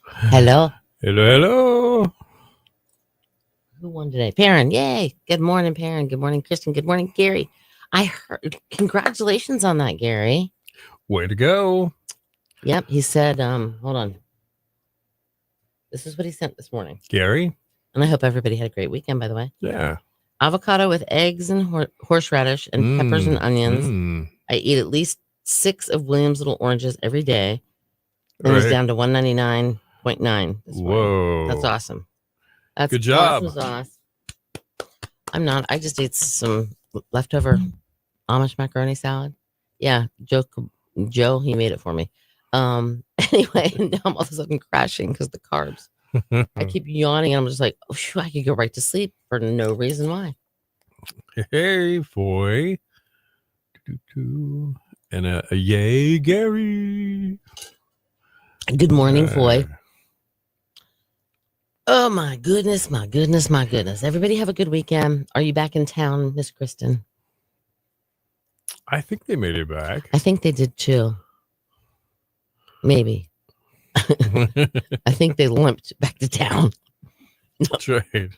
Hello. Hello, hello. Who won today? Perrin. Yay. Good morning, Perrin. Good morning, Kristen. Good morning, Gary. I heard congratulations on that, Gary. Way to go. Yep. He said, hold on. This is what he sent this morning. Gary? And I hope everybody had a great weekend, by the way. Yeah. Avocado with eggs and horseradish and peppers and onions. I eat at least 6 of Williams Little Oranges every day. And it's Right. down to 199.9 this morning. Whoa. That's awesome. That's Good job. awesome sauce. I'm not. I just ate some leftover Amish macaroni salad. Yeah, Joe, he made it for me. Anyway, now I'm all of a sudden crashing because the carbs. I keep yawning, and I'm just like, oh, phew, I could go right to sleep for no reason why. Hey, boy. And a yay, Gary. Good morning, Foy. Oh my goodness, my goodness, my goodness. Everybody have a good weekend. Are you back in town, Miss Kristen? I think they made it back. I think they did too. Maybe. I think they limped back to town. That's right.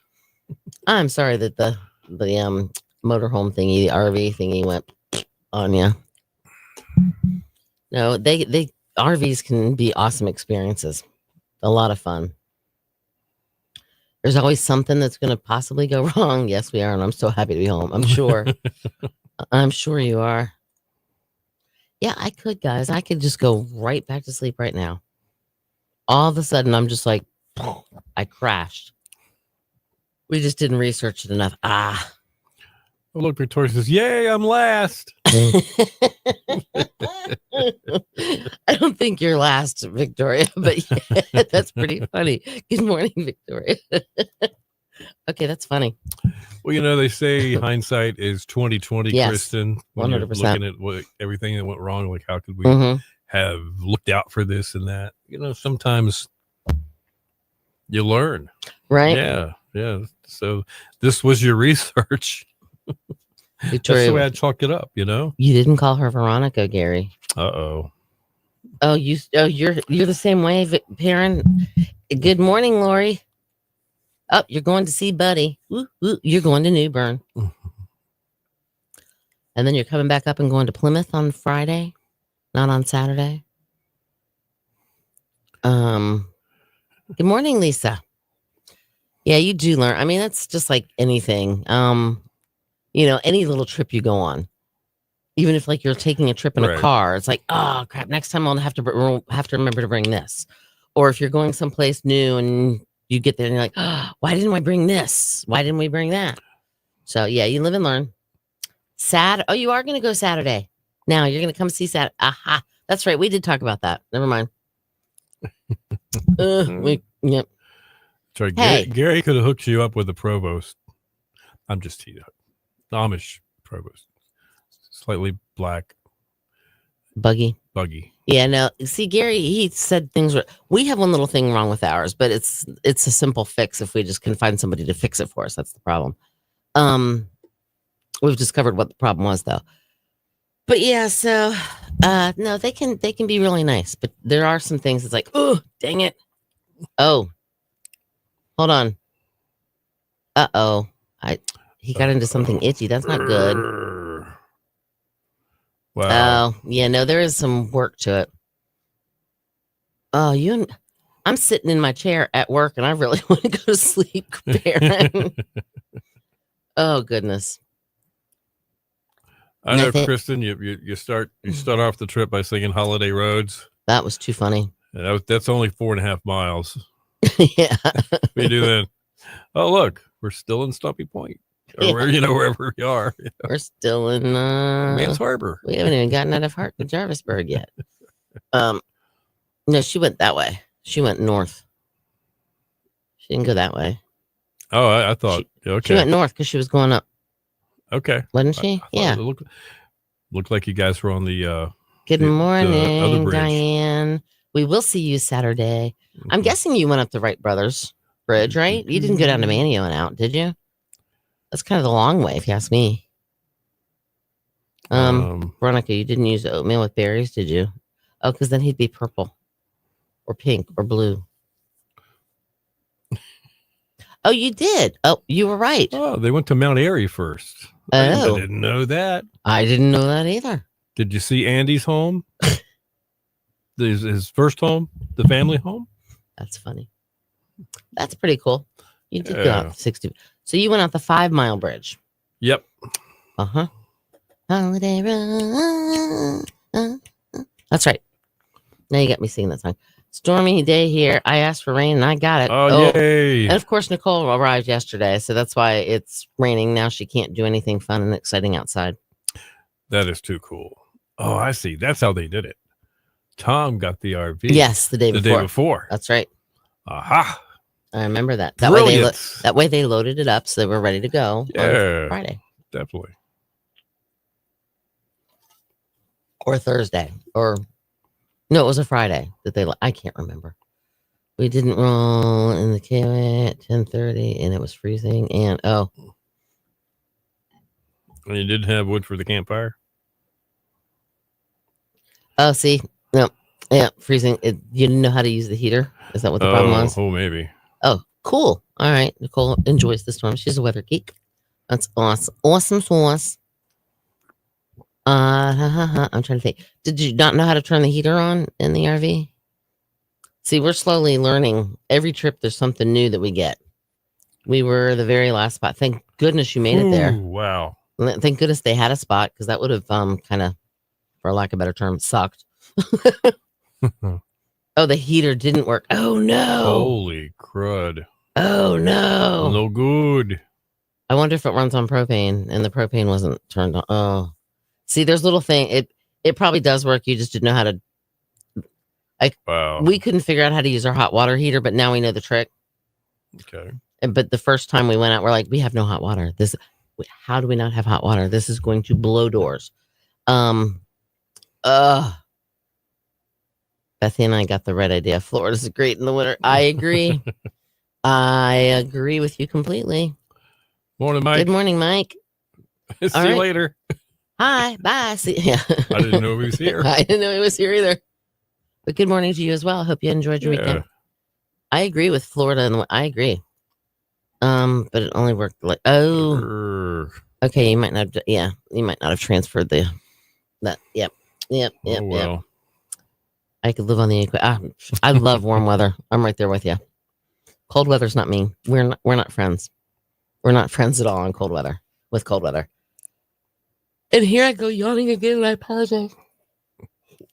I'm sorry that the motorhome thingy, the RV thingy went on you. No, they RVs can be awesome experiences. A lot of fun. There's always something that's going to possibly go wrong. Yes, we are, and I'm so happy to be home. I'm sure. I'm sure you are. Yeah, I could, guys. I could just go right back to sleep right now. All of a sudden, I'm just like, I crashed. We just didn't research it enough. Oh, look, Victoria says, yay, I'm last. I don't think you're last, Victoria, but yeah, that's pretty funny. Good morning, Victoria. Okay, that's funny. Well, you know, they say hindsight is 20/20, Yes, Kristen. When 100%. you're looking at everything that went wrong, like how could we have looked out for this and that? You know, sometimes you learn. Right? Yeah. So this was your research. Victoria, that's the way I chalk it up, you know? You didn't call her Veronica, Gary. Uh-oh. Oh, you're the same way, Perrin. Good morning, Lori. Oh, you're going to see Buddy. Woo, woo. You're going to New Bern. And then you're coming back up and going to Plymouth on Friday, not on Saturday. Good morning, Lisa. Yeah, you do learn. I mean, that's just like anything. You know, any little trip you go on, even if like you're taking a trip in a car, it's like, oh crap, next time I'll have to remember to bring this. Or if you're going someplace new and you get there and you're like, oh, why didn't I bring this? Why didn't we bring that? So yeah, you live and learn. Oh, you are going to go Saturday. Now you're going to come see Saturday. Aha. That's right. We did talk about that. Never mind. Yep. Sorry, hey. Gary could have hooked you up with the provost. I'm just teasing. Amish provost. Slightly black. Buggy. Yeah, no. See, Gary, he said things were. We have one little thing wrong with ours, but it's a simple fix if we just can find somebody to fix it for us. That's the problem. We've discovered what the problem was, though. But yeah, so no, they can be really nice, but there are some things that's like, oh, dang it. Oh, hold on. Uh-oh. He got into something itchy. That's not good. Wow. Oh, yeah, no, there is some work to it. Oh, I'm sitting in my chair at work and I really want to go to sleep, Perrin. Oh, goodness. I know, Kristen, you start off the trip by singing Holiday Roads. That was too funny. That's only 4.5 miles. Yeah. We do then. Oh, look, we're still in Stumpy Point. Or wherever we are. You know. We're still in Mans Harbor. We haven't even gotten out of Jarvisburg yet. No, she went that way. She went north. She didn't go that way. Oh, I thought She went north because she was going up. Okay. Wasn't she? Yeah. It looked like you guys were on the Good morning, Diane. We will see you Saturday. Mm-hmm. I'm guessing you went up the Wright Brothers Bridge, right? You didn't go down to Manio and out, did you? That's kind of the long way, if you ask me. Veronica, you didn't use oatmeal with berries, did you? Oh, because then he'd be purple or pink or blue. Oh, you did. Oh, you were right. Oh, they went to Mount Airy first. I didn't know that. I didn't know that either. Did you see Andy's home? his first home, the family home? That's funny. That's pretty cool. You did go out the 60. So you went out the 5 Mile Bridge. Yep. Uh-huh. Holiday Road. That's right. Now you got me singing that song. Stormy day here. I asked for rain and I got it. Oh, yay. And of course, Nicole arrived yesterday. So that's why it's raining. Now she can't do anything fun and exciting outside. That is too cool. Oh, I see. That's how they did it. Tom got the RV. Yes, the day before. That's right. Aha. I remember that. That way they loaded it up so they were ready to go on Friday. Definitely. Or Thursday. Or no, it was a Friday that they I can't remember. We didn't roll in the KOA at 10:30 and it was freezing and And you didn't have wood for the campfire? Oh, see. No. Yeah, freezing. You didn't know how to use the heater? Is that what the problem was? Oh, maybe. Oh, cool. All right. Nicole enjoys the storm. She's a weather geek. That's awesome. Awesome sauce. I'm trying to think. Did you not know how to turn the heater on in the RV? See, we're slowly learning. Every trip, there's something new that we get. We were the very last spot. Thank goodness you made it there. Wow. Thank goodness they had a spot because that would have kind of, for lack of a better term, sucked. Oh, the heater didn't work. Oh, no. Holy crud. Oh, no. No good. I wonder if it runs on propane and the propane wasn't turned on. Oh, see, there's little thing. It probably does work. You just didn't know how to. Wow. We couldn't figure out how to use our hot water heater, but now we know the trick. Okay. But the first time we went out, we're like, we have no hot water. How do we not have hot water? This is going to blow doors. Bethy and I got the right idea. Florida's great in the winter. I agree. I agree with you completely. Morning, Mike. Good morning, Mike. See you later. Hi. Bye. See. Yeah. I didn't know he was here. I didn't know he was here either. But good morning to you as well. Hope you enjoyed your weekend. I agree with Florida, and I agree. But it only worked like okay. You might not. Yeah, you might not have transferred that. Yep. Well. I could live on the equator. I love warm weather. I'm right there with you. Cold weather's not me. We're not friends. We're not friends at all on cold weather. With cold weather. And here I go yawning again, and I apologize.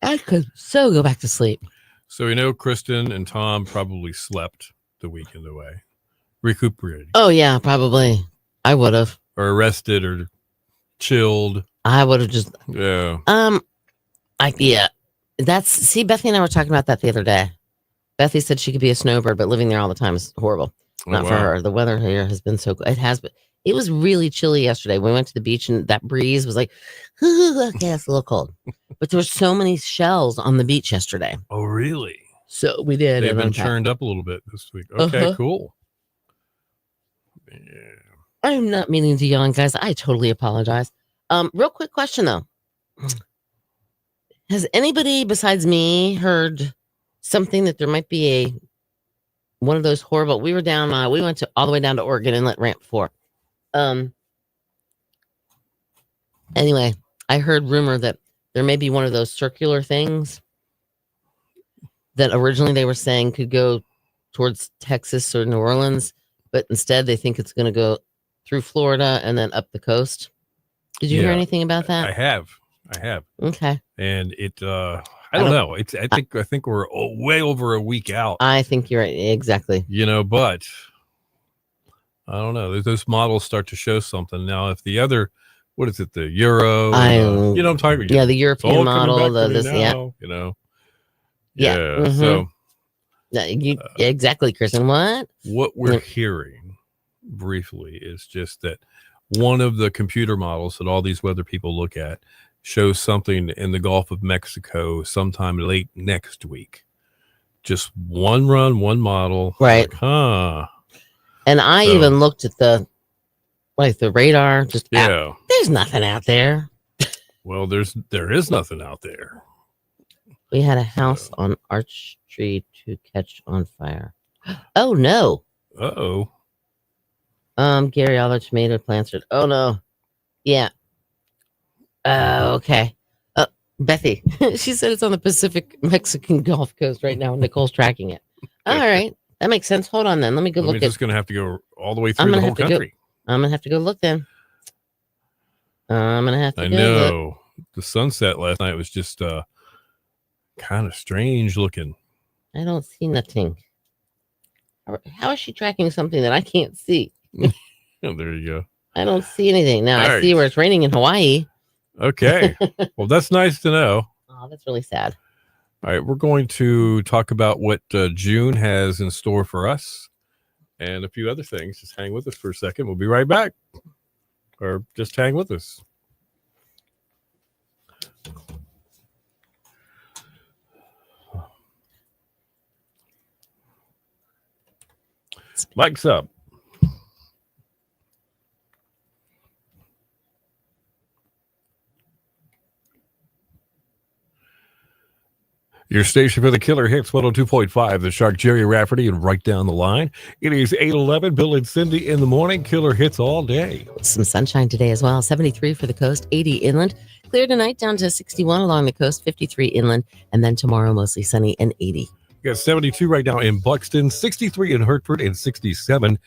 I could so go back to sleep. So Kristen and Tom probably slept the weekend away, recuperating. Oh yeah, probably. I would have. Or rested or chilled. I would have just. Yeah. See, Bethy and I were talking about that the other day. Bethy said she could be a snowbird, but living there all the time is horrible. Not for her. The weather here has been so good. It has, but it was really chilly yesterday. We went to the beach and that breeze was like, okay, it's a little cold. But there were so many shells on the beach yesterday. Oh, really? So we did. They've been churned up a little bit this week. Okay, cool. Yeah. I'm not meaning to yawn, guys. I totally apologize. Real quick question though. Has anybody besides me heard something that there might be one of those horrible? We were down. We went all the way down to Oregon Inlet Ramp 4. Anyway, I heard rumor that there may be one of those circular things that originally they were saying could go towards Texas or New Orleans, but instead they think it's going to go through Florida and then up the coast. Did you hear anything about that? I have. Okay. And it, I don't know. I think we're way over a week out. I think you're right. Exactly. But I don't know. Those models start to show something now. If the other, what is it? The Euro, I'm talking about. Yeah, the European model. Yeah. So exactly, Kristen. What we're hearing briefly is just that one of the computer models that all these weather people look at shows something in the Gulf of Mexico sometime late next week. Just one model. Right. And I even looked at the radar. There's nothing out there. Well, there is nothing out there. We had a house on Arch Street to catch on fire. Oh no. Uh-oh. Gary, all the tomato plants are. Oh no. Yeah. Okay. Bethy, she said it's on the Pacific Mexican Gulf Coast right now. Nicole's tracking it. All right, that makes sense. Hold on, then. Let me go I look mean, at. it's going to have to go all the way I'm through gonna the whole have to go- country. I'm gonna have to go look then. I'm gonna have to. I go know. Look. The sunset last night was just kind of strange looking. I don't see nothing. How is she tracking something that I can't see? Oh, there you go. I don't see anything now. All I see right. where it's raining in Hawaii. Okay. Well, that's nice to know. Oh, that's really sad. All right, we're going to talk about what June has in store for us and a few other things. Just hang with us for a second. We'll be right back. Or just hang with us. Mike's up. Your station for the Killer Hits 102.5, the Shark, Jerry Rafferty, and right down the line. It is 8:11. Bill and Cindy in the morning. Killer Hits all day. Some sunshine today as well. 73 for the coast, 80 inland. Clear tonight down to 61 along the coast, 53 inland. And then tomorrow mostly sunny and 80. We got 72 right now in Buxton, 63 in Hertford, and 67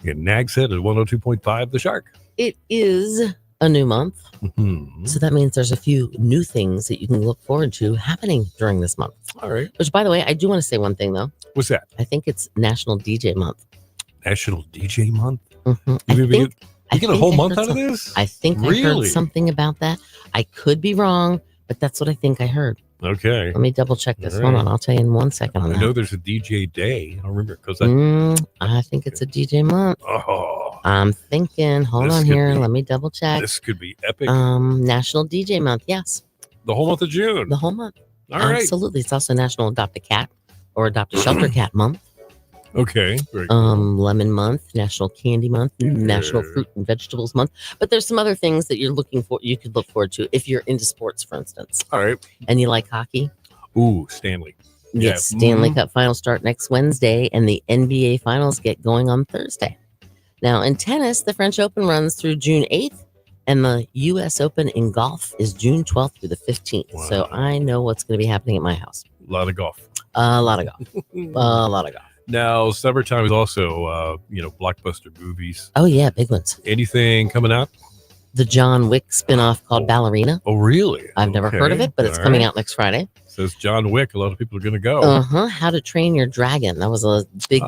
in Nags Head at 102.5, the Shark. It is a new month. Mhm. So that means there's a few new things that you can look forward to happening during this month. All right. Which, by the way, I do want to say one thing, though. What's that? I think it's National DJ Month. National DJ Month? Mhm. You get a whole month heard out of some- this? I think I Really? heard something about that. I could be wrong, but that's what I think I heard. Okay. Let me double check this. All Hold right. on. I'll tell you in 1 second on I that. know there's a DJ day. I remember because I think it's a DJ month. I'm thinking. Hold This on could here. be- Let me double check. this could be epic. National DJ Month. Yes, The whole month of June. the whole month. All right. Absolutely. It's also National Adopt a Cat or Adopt a Shelter Cat Month. Okay. Very cool. Lemon Month, National Candy Month, National Yeah. Fruit and Vegetables Month. But there's some other things that you're looking for. You could look forward to if you're into sports, for instance, All right. and you like hockey. Ooh, Stanley. Yeah. Yes, Stanley Mhm. Cup Finals start next Wednesday, and the NBA Finals get going on Thursday. Now, in tennis, the French Open runs through June 8th, and the U.S. Open in golf is June 12th through the 15th. So Wow. I know what's going to be happening at my house. A lot of golf. A lot of golf. A lot of golf. Now, summertime is also, blockbuster movies. Oh, yeah, big ones. Anything coming out? The John Wick spinoff called Ballerina. Oh, really? I've never heard of Okay. it, but it's All coming right. out next Friday. Says John Wick. A lot of people are going to go. How to Train Your Dragon. That was a big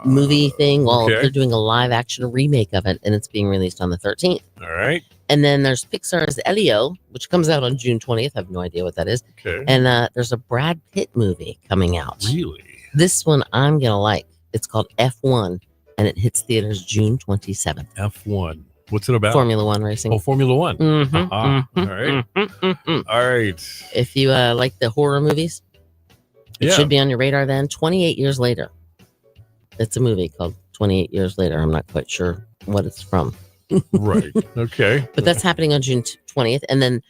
movie thing. Well, okay. they're doing a live action remake of it, and it's being released on the 13th. All right. And then there's Pixar's Elio, which comes out on June 20th. I have no idea what that is. Okay. And there's a Brad Pitt movie coming out. Really? This one I'm going to like. It's called F1, and it hits theaters June 27th. F1. What's it about? Formula One racing. Oh, Formula One. Mhm, Ah, mhm, all right. mhm. All right. If you like the horror movies, it Yeah. should be on your radar then. 28 years later. It's a movie called 28 Years Later. I'm not quite sure what it's from. Right. Okay. But that's happening on June 20th. And then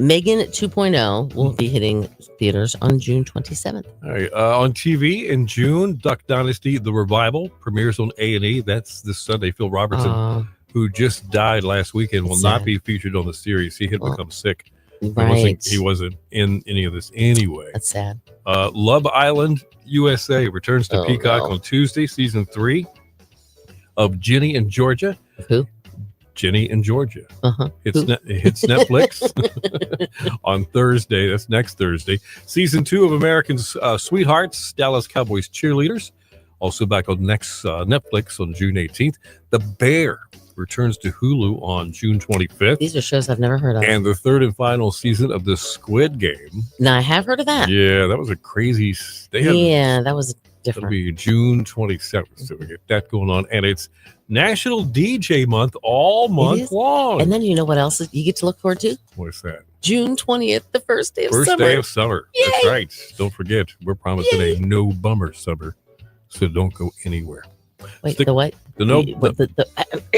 Megan 2.0 will be hitting theaters on June 27th. All right. On TV in June, Duck Dynasty: The Revival premieres on A&E. That's this Sunday. Phil Robertson, who just died last weekend, will That's not sad. be featured on the series. He had Well, become sick. Right. He wasn't in any of this anyway. That's sad. Love Island USA returns to Oh, Peacock no. on Tuesday, season 3 of Ginny and Georgia. Who? Ginny and Georgia. Uh-huh. It hits Netflix on Thursday. That's next Thursday. Season 2 of American's Sweethearts, Dallas Cowboys Cheerleaders. Also back on next Netflix on June 18th. The Bear returns to Hulu on June 25th. These are shows I've never heard of. And the third and final season of the Squid Game. Now, I have heard of that. Yeah, that was a crazy. That was It'll different. be June 27th. So we get that going on. And it's National DJ Month all month is. long. And then you know what else you get to look forward to? What's that? June 20th, the first day of First summer. day of summer. That's Yay! right. Don't forget, we're promising Yay! a no bummer summer. So don't go anywhere. Wait, Stick- the what? The no. What,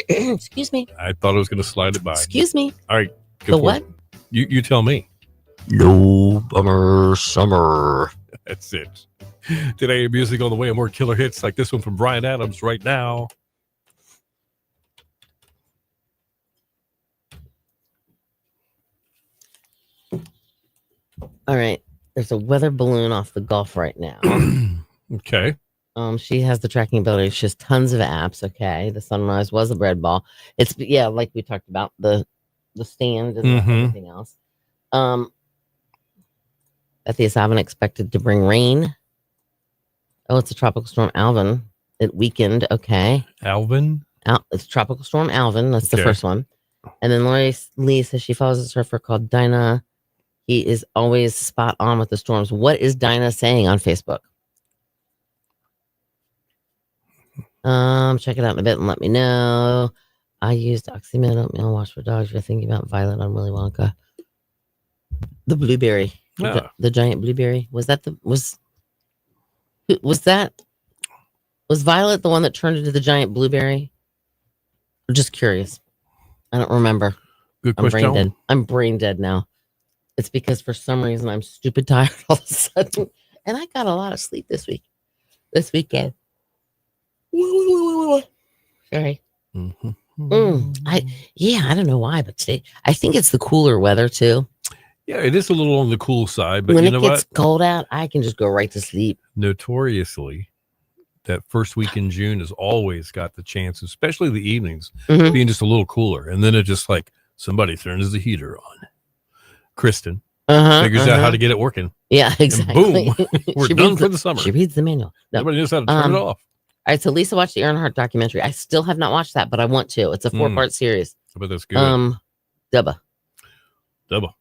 excuse me. I thought I was going to slide it by. Excuse me. Go The for what? it. You tell me. No bummer summer. That's it. Today, music on the way and more killer hits like this one from Bryan Adams right now. All right. There's a weather balloon off the Gulf right now. Okay. She has the tracking ability. She has tons of apps. Okay. The sunrise was a bread ball. It's like we talked about the stand and everything else. Bethany Alvin expected to bring rain. Oh, it's a tropical storm Alvin. It weakened. Okay. Alvin. It's tropical storm Alvin. That's the Okay. first one. And then Lori Lee says she follows a surfer called Dinah. He is always spot on with the storms. What is Dinah saying on Facebook? Check it out in a bit and let me know. I used Oxymel oatmeal wash for dogs. You're thinking about Violet on Willy Wonka. The blueberry. Yeah. The giant blueberry. Was that was Violet the one that turned into the giant blueberry? I'm just curious. I don't remember. Good I'm brain question. dead. I'm brain dead now. It's because for some reason I'm stupid tired all of a sudden. And I got a lot of sleep this weekend. Sorry. I don't know why, but today I think it's the cooler weather too. Yeah, it is a little on the cool side, but when you it know gets what? cold out, I can just go right to sleep. Notoriously, that first week in June has always got the chance, especially the evenings, Mhm. being just a little cooler. And then it just like somebody turns the heater on. Kristen figures out how to get it working. Yeah, exactly. boom, We're She done reads for the summer. She reads the manual. No. Nobody knows how to turn it off. All right, so Lisa watched the Earnhardt documentary. I still have not watched that, but I want to. It's a 4-part series. But that's good. Dubba. Dubba.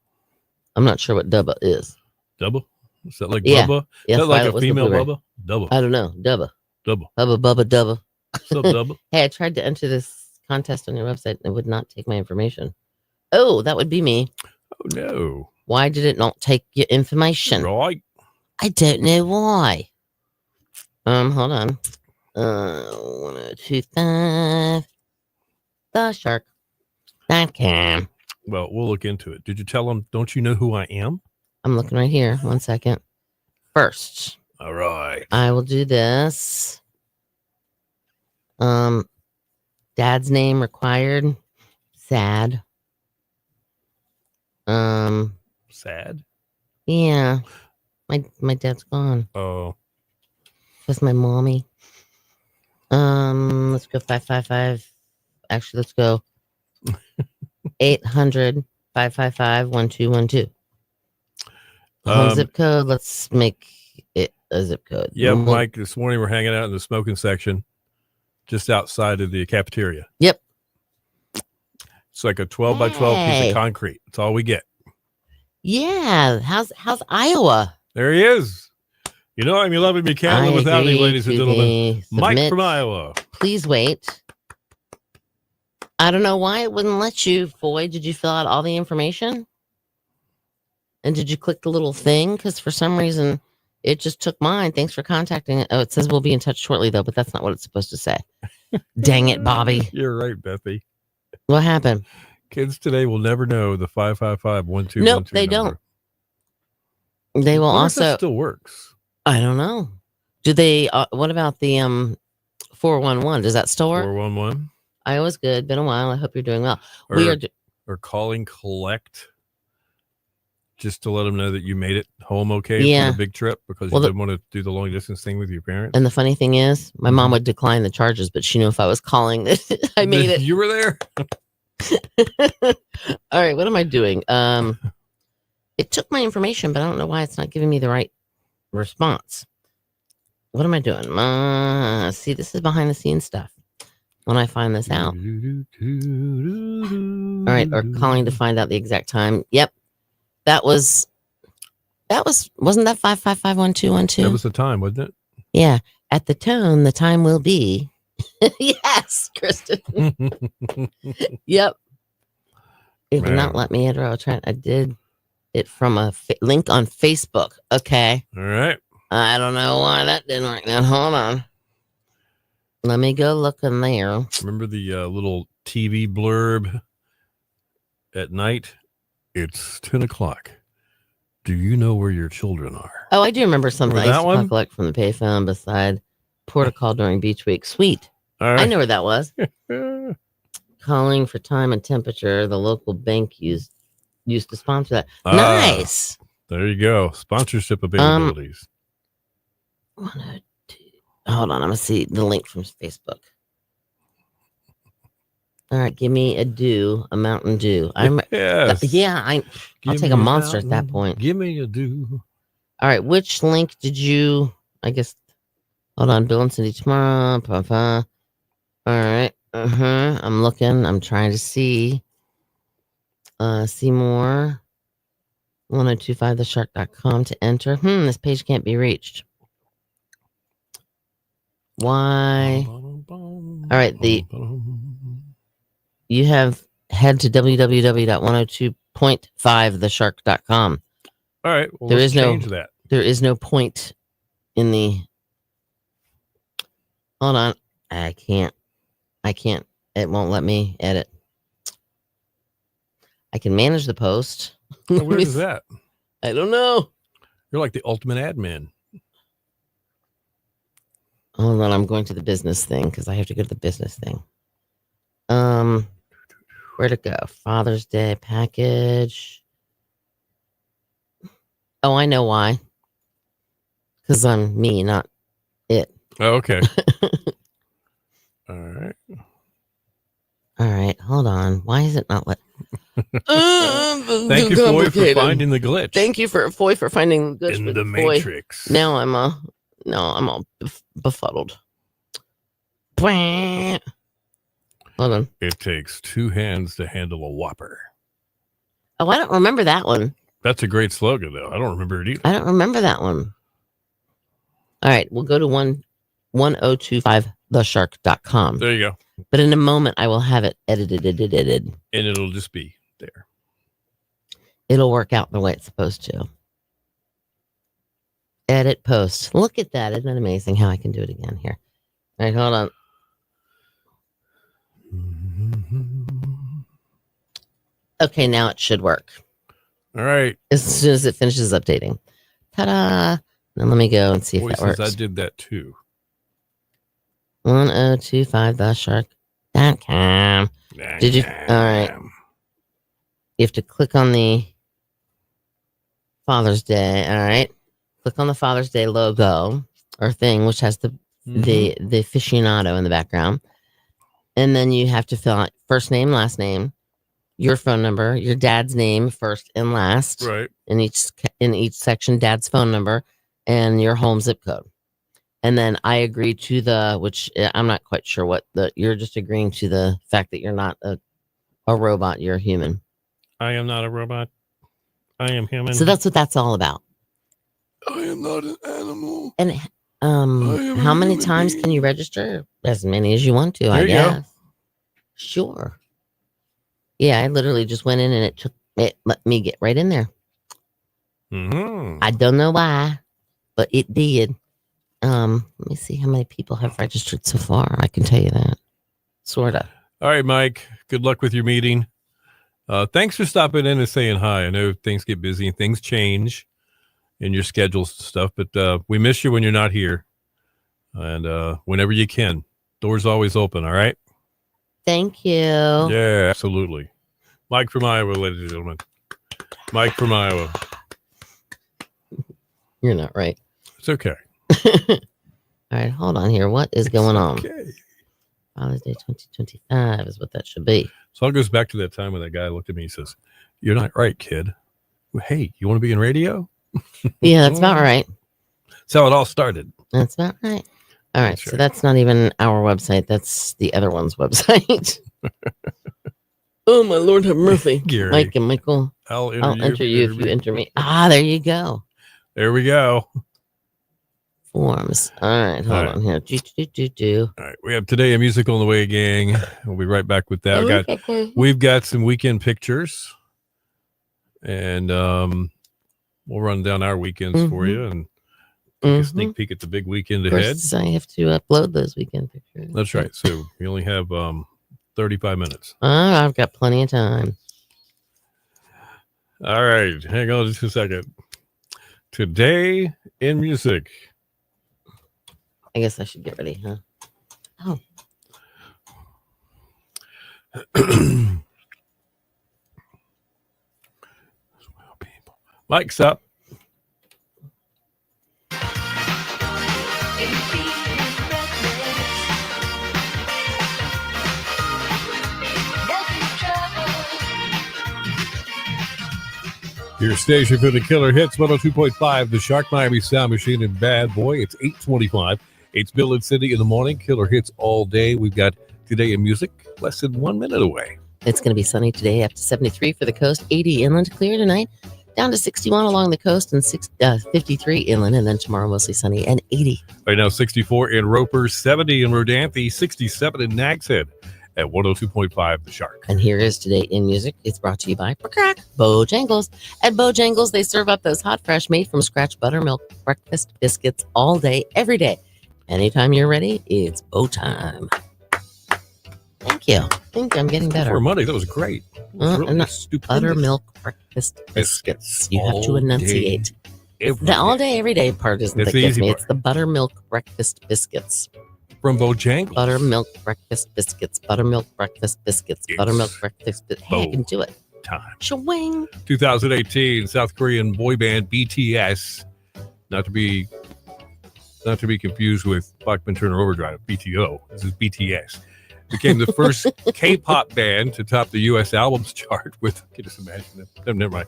I'm not sure what Dubba is. Dubba? Is that like Yeah. Bubba? Yes, Is that like Violet a was the female blueberry. Bubba? Dubba. I don't know. Dubba. Dubba. Bubba, Dubba. What's up, Dubba? Hey, I tried to enter this contest on your website and it would not take my information. Oh, that would be me. Oh, no. Why did it not take your information? Right. I don't know why. Hold on. 1025 theshark.com. Well, we'll look into it. Did you tell them, don't you know who I am? I'm looking right here. 1 second. First, All right. I will do this. Dad's name required. Sad. Sad? Yeah. My dad's gone. Oh. That's my mommy. Let's go 555. Actually, let's go 800-555-1212. Home zip code. Let's make it a zip code. Yeah, Mike, this morning we're hanging out in the smoking section just outside of the cafeteria. Yep. It's like a 12 by 12 piece of concrete. That's all we get. Yeah. How's Iowa? There he is. You know I'm loving me can't live without me, ladies and gentlemen. Mike from Iowa. Please wait. I don't know why it wouldn't let you, Foy. Did you fill out all the information? And did you click the little thing? Because for some reason, it just took mine. Thanks for contacting it. Oh, it says we'll be in touch shortly, though, but that's not what it's supposed to say. Dang it, Bobby. You're right, Bethy. What happened? Kids today will never know the 555-1212. Nope, they don't. They will also. That still works. I don't know. Do they? What about the 411? Does that still work? 411. Iowa's good. Been a while. I hope you're doing well. Or calling collect just to let them know that you made it home okay for the big trip because you didn't want to do the long distance thing with your parents. And the funny thing is, my mom would decline the charges, but she knew if I was calling that I made it. You were there. All right. What am I doing? It took my information, but I don't know why it's not giving me the right response. What am I doing? See, this is behind the scenes stuff. When I find this out. All right. Or calling to find out the exact time. Yep. Wasn't that 555-1212? That was the time, wasn't it? Yeah. At the tone, the time will be. Yes, Kristen. Yep. It did not let me enter. I did it from a link on Facebook. Okay. All right. I don't know why that didn't work. Now, hold on. Let me go look in there. Remember the little TV blurb at night? It's 10 o'clock. Do you know where your children are? Oh, I do remember something. Remember I used to collect from the payphone beside Portical during Beach Week. Sweet. All right. I know where that was. Calling for time and temperature. The local bank used to sponsor that. Nice. There you go. Sponsorship availabilities. Hold on, I'm gonna see the link from Facebook. All right, give me a Mountain Dew. Yes. I'll Give take me a Monster at that mountain, point. Give me a dew. All right, which link did you? I guess. Hold on, Bill and Cindy tomorrow. All right. I'm looking. I'm trying to see. See more. 1025theshark.com to enter. This page can't be reached. Why? All right, you have head to www.102.5theshark.com. All right. Well, There let's is no- change that. There is no point in the. Hold on. I can't. It won't let me edit. I can manage the post. Oh, where is that? I don't know. You're like the ultimate admin. Hold on. I'm going to the business thing because I have to go to the business thing. Where'd it go? Father's Day package. Oh, I know why. Because I'm me, not it. Oh, okay. All right. All right, hold on. Why is it not let? Thank you, Foy, for finding the glitch. Thank you for Foy for finding the glitch in with the Foy. Matrix. Now I'm all befuddled. Hold on. It takes two hands to handle a Whopper. Oh, I don't remember that one. That's a great slogan, though. I don't remember it either. I don't remember that one. All right, we'll go to 1025theshark.com. There you go. But in a moment, I will have it edited. And it'll just be there. It'll work out the way it's supposed to. Edit post. Look at that. Isn't that amazing how I can do it again here? All right, hold on. Okay, now it should work. All right. As soon as it finishes updating. Ta-da! Now let me go and see if that works. I did that too. 1025theshark.com. Did you? All right. You have to click on the Father's Day. All right. Click on the Father's Day logo or thing, which has the aficionado in the background. And then you have to fill out first name, last name, your phone number, your dad's name first and last. Right. In each section, dad's phone number and your home zip code. And then I agree to which I'm not quite sure what you're just agreeing to the fact that you're not a robot, you're a human. I am not a robot. I am human. So that's what that's all about. I am not an animal. And how many times can you register? As many as you want to, I guess. Go. Sure. Yeah, I literally just went in and it let me get right in there. I don't know why, but it did. Let me see how many people have registered so far. I can tell you that. Sort of. All right, Mike. Good luck with your meeting. Thanks for stopping in and saying hi. I know things get busy and things change in your schedules and stuff, but we miss you when you're not here. And whenever you can, doors always open. All right. Thank you. Yeah, absolutely. Mike from Iowa, ladies and gentlemen. Mike from Iowa. You're not right. It's okay. All right, hold on here. What is going on? Father's Day 2025 is what that should be. So it goes back to that time when that guy looked at me and says, "You're not right, kid. Hey, you want to be in radio?" Yeah, that's about right. That's how it all started. That's about right. All right, so that's not even our website. That's the other one's website. Oh, my Lord, have mercy. Gary. Mike and Michael. I'll enter you if you enter me. Ah, there you go. There we go. Forms. All right, hold on here. All right, we have Today a Musical on the Way, gang. We'll be right back with that. We've got some weekend pictures, and we'll run down our weekends for you and take a sneak peek at the big weekend ahead. I have to upload those weekend pictures. That's right. So we only have 35 minutes. I've got plenty of time. All right, hang on just a second. Today in music. I guess I should get ready, huh? Oh. Mike's up. Your station for the killer hits, 102.5, the Shark Miami Sound Machine and Bad Boy. It's 8:25. It's Bill and Cindy in the morning. Killer hits all day. We've got Today in Music, less than 1 minute away. It's going to be sunny today, up to 73 for the coast, 80 inland, clear tonight, down to 61 along the coast, and 53 inland, and then tomorrow mostly sunny and 80. Right now, 64 in Roper, 70 in Rodanthe, 67 in Nags Head at 102.5 The Shark. And here is Today in Music. It's brought to you by Bojangles. At Bojangles, they serve up those hot, fresh, made from scratch buttermilk breakfast biscuits all day, every day. Anytime you're ready, it's Bo time. Thank you. Thank you. I'm getting better. For Monday, that was great. Really stupendous. Buttermilk breakfast biscuits. You have to enunciate. The all day, every day part isn't that gets me. It's the buttermilk breakfast biscuits. From Bojangles. Buttermilk breakfast biscuits. Buttermilk breakfast biscuits. Buttermilk breakfast biscuits. Hey, I can do it. Time. Shwing. 2018, South Korean boy band BTS. Not to be confused with Bachman Turner Overdrive, BTO. This is BTS. Became the first K-pop band to top the U.S. albums chart with, I can just imagine it. Never mind.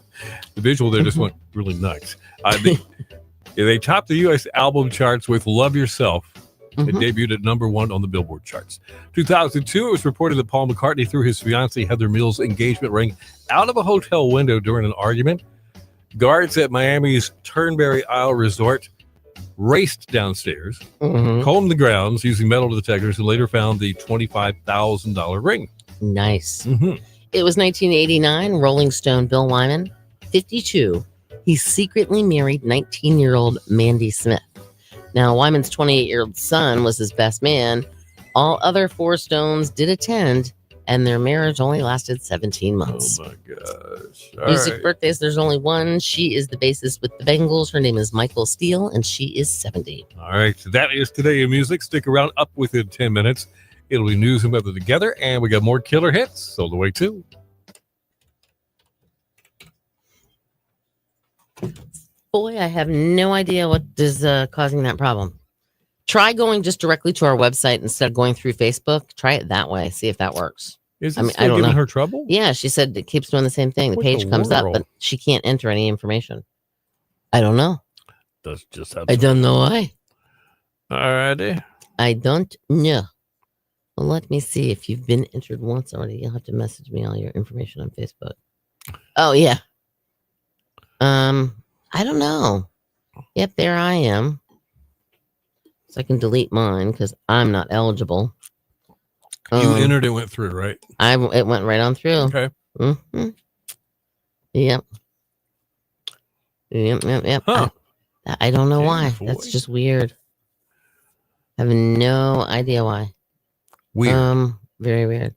The visual there just went really nuts. They topped the U.S. album charts with Love Yourself. It debuted at #1 on the Billboard charts. 2002, it was reported that Paul McCartney threw his fiancée Heather Mills' engagement ring out of a hotel window during an argument. Guards at Miami's Turnberry Isle Resort raced downstairs, combed the grounds using metal detectors, and later found the $25,000 ring. Nice. It was 1989. Rolling Stone Bill Wyman, 52. He secretly married 19-year-old Mandy Smith. Now, Wyman's 28-year-old son was his best man. All other four Stones did attend, and their marriage only lasted 17 months. Oh, my gosh. Music birthdays, there's only one. She is the bassist with the Bengals. Her name is Michael Steele, and she is 70. All right. So that is Today in Music. Stick around up within 10 minutes. It'll be news and weather together, and we got more killer hits all the way too. Boy, I have no idea what is causing that problem. Try going just directly to our website instead of going through Facebook. Try it that way. See if that works. Is it still giving her trouble? Yeah, she said it keeps doing the same thing. The page comes up, but she can't enter any information. I don't know. That's just I don't know why. All righty. I don't know. Well, let me see. If you've been entered once already, you'll have to message me all your information on Facebook. Oh, yeah. I don't know. Yep, there I am. So I can delete mine because I'm not eligible. You entered, it went through, right? It went right on through. Okay. Yep. Huh. I don't know why. That's just weird. I have no idea why. Weird. Very weird.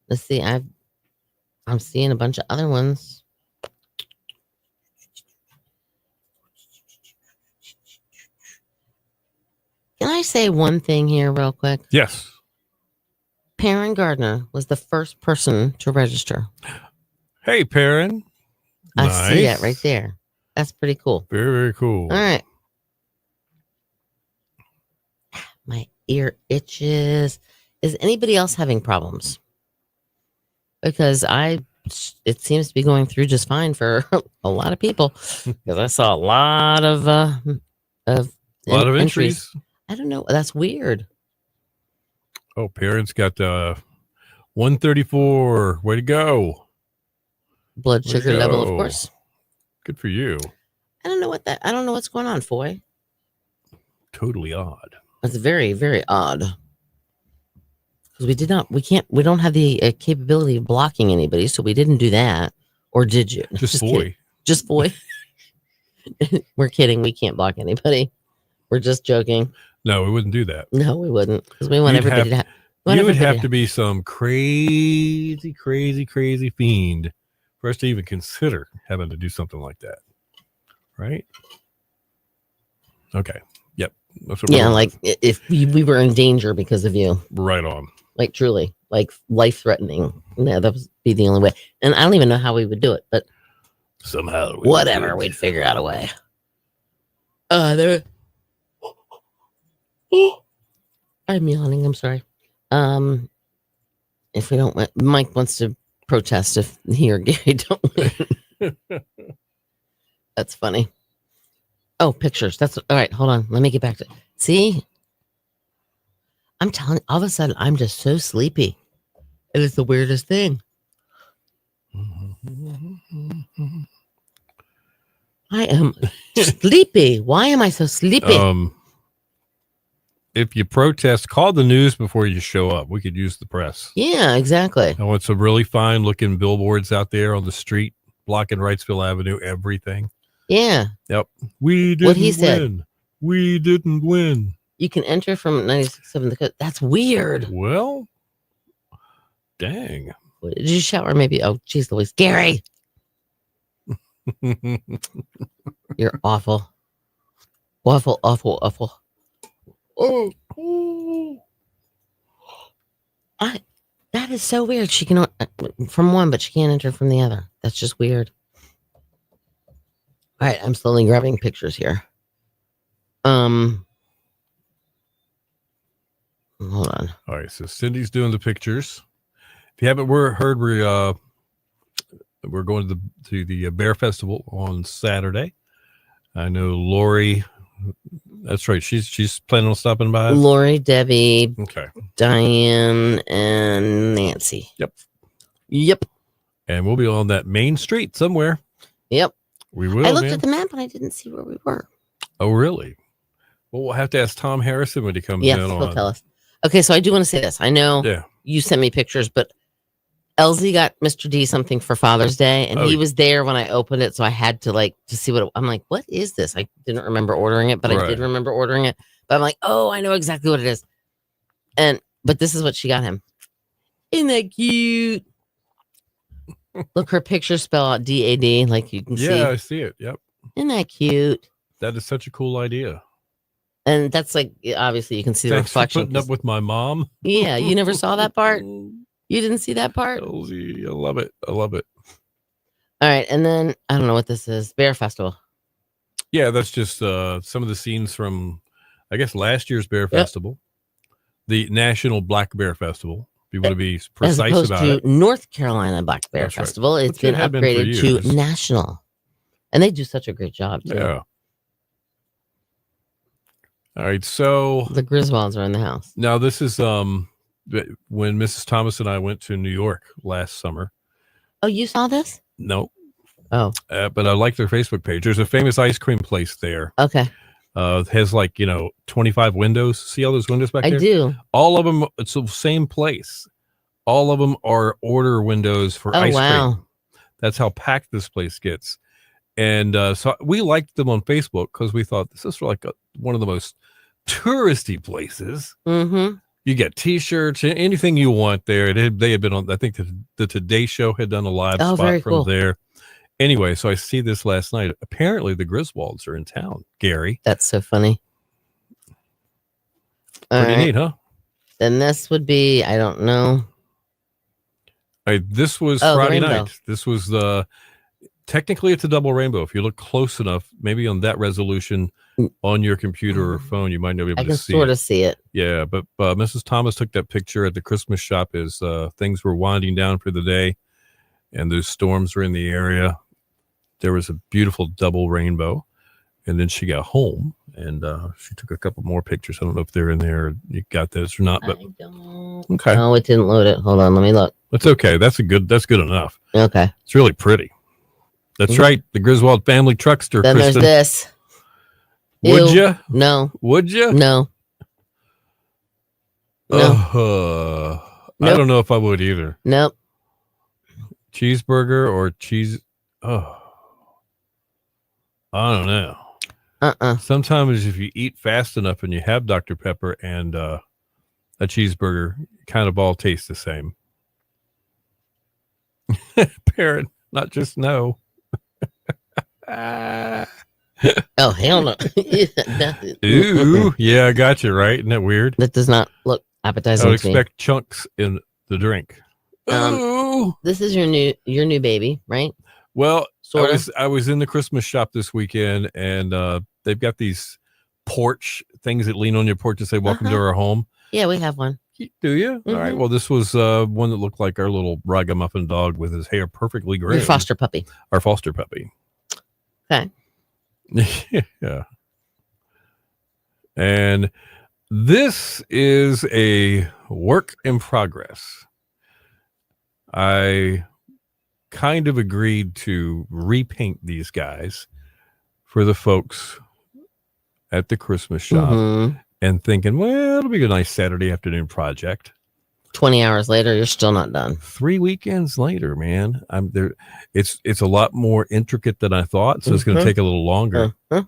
Let's see. I'm seeing a bunch of other ones. Can I say one thing here real quick? Yes. Perrin Gardner was the first person to register. Hey, Perrin. I see that right there. That's pretty cool. Very, very cool. All right. My ear itches. Is anybody else having problems? Because it seems to be going through just fine for a lot of people. Because I saw a lot of entries. I don't know. That's weird. Oh, Perrin's got 134. Way to go. Blood sugar level, of course. Good for you. I don't know what's going on, Foy. Totally odd. That's very, very odd. Because we don't have the capability of blocking anybody, so we didn't do that. Or did you? Just Foy. Just Foy. We're kidding. We can't block anybody. We're just joking. No, we wouldn't do that. No, we wouldn't. Because we want everybody to have. You would have to be some crazy, crazy, crazy fiend for us to even consider having to do something like that. Right? Okay. Yep. That's what like if we were in danger because of you. Right on. Like truly. Like life-threatening. Yeah, that would be the only way. And I don't even know how we would do it, but somehow. Whatever. We'd figure out a way. I'm yawning. I'm sorry. If we don't, Mike wants to protest if he or Gary don't win. That's funny. Oh, pictures. That's all right. Hold on. Let me get back to. See, I'm telling. All of a sudden, I'm just so sleepy. It is the weirdest thing. I am sleepy. Why am I so sleepy? If you protest, call the news before you show up. We could use the press. Yeah, exactly. I want some really fine looking billboards out there on the street, blocking Wrightsville Avenue, everything. Yeah. Yep. We didn't What he win. said. We didn't win. You can enter from 96.7 the coast. That's weird. Well, dang. Did you shower? Maybe. Oh, geez, Louise. Gary, you're awful. Awful, awful, awful. Oh, that is so weird. She can from one, but she can't enter from the other. That's just weird. All right, I'm slowly grabbing pictures here. Hold on. All right, so Cindy's doing the pictures. If you haven't heard, we're going to the Bear Festival on Saturday. I know Lori. That's right. She's planning on stopping by. Lori, Debbie, Okay, Diane, and Nancy. Yep. And we'll be on that main street somewhere. Yep. We will. I looked at the map and I didn't see where we were. Oh, really? Well, we'll have to ask Tom Harrison when he comes Yes, in. he'll tell us. Okay, so I do want to say this. I know you sent me pictures, but Elsie got Mr. D something for Father's Day, and he was there when I opened it, so I had to see what I'm like. What is this? I didn't remember ordering it, but I did remember ordering it. But I'm like, oh, I know exactly what it is. But this is what she got him. Isn't that cute? Look, her picture spell out DAD, like you can see. Yeah, I see it. Yep. Isn't that cute? That is such a cool idea. And that's obviously you can see the Thanks reflection. for putting up with my mom. Yeah, you never saw that part? You didn't see that part? Elsie, I love it. I love it. All right, and then I don't know what this is. Bear Festival. Yeah, that's just some of the scenes from, I guess, last year's Bear Festival, the National Black Bear Festival. If you want to be precise As opposed about to it, North Carolina Black Bear Festival. It's been upgraded to national, and they do such a great job too. Yeah. All right, so the Griswolds are in the house now. This is when Mrs. Thomas and I went to New York last summer. Oh, you saw this? No. Oh. But I like their Facebook page. There's a famous ice cream place there. Okay. It has 25 windows. See all those windows back there? I do. All of them, it's the same place. All of them are order windows for ice cream. That's how packed this place gets. And so we liked them on Facebook because we thought this is like one of the most touristy places. Mm-hmm. You get T-shirts, anything you want there. They had been on. I think the Today Show had done a live spot from there. Anyway, so I see this last night. Apparently, the Griswolds are in town. Gary, that's so funny. Pretty neat, huh? Then this would be, I don't know. This was Friday night. This was technically it's a double rainbow. If you look close enough, maybe on that resolution on your computer or phone, you might not be able to see it. I can sort of see it. Yeah, but Mrs. Thomas took that picture at the Christmas shop as things were winding down for the day and those storms were in the area. There was a beautiful double rainbow. And then she got home and she took a couple more pictures. I don't know if they're in there. You got those or not, but I don't. Okay. No, it didn't load it. Hold on, let me look. That's okay. That's good enough. Okay. It's really pretty. That's right. The Griswold family truckster. Then Kristen. there's this. Would you? No. Would you? No. No. I don't know if I would either. Nope. Cheeseburger or cheese. Oh, I don't know. Sometimes if you eat fast enough and you have Dr. Pepper and a cheeseburger, kind of all taste the same. Parrot, not just no. Oh, hell no. Ooh, yeah, I got you right. Isn't that weird? That does not look appetizing. I would expect chunks in the drink. This is your new baby, right? Well, I was in the Christmas shop this weekend, and they've got these porch things that lean on your porch to say "Welcome to Uh-huh. our home"? Yeah, we have one. Do you? All right. Mhm. Well, this was one that looked like our little ragamuffin dog with his hair perfectly Your groomed. foster puppy. Our foster puppy. Okay. Yeah. And this is a work in progress. I kind of agreed to repaint these guys for the folks at the Christmas shop Mhm. and thinking, well, it'll be a nice Saturday afternoon project. 20 hours later, you're still not done. 3 weekends later, man, I'm there. It's a lot more intricate than I thought, so it's going to take a little longer. But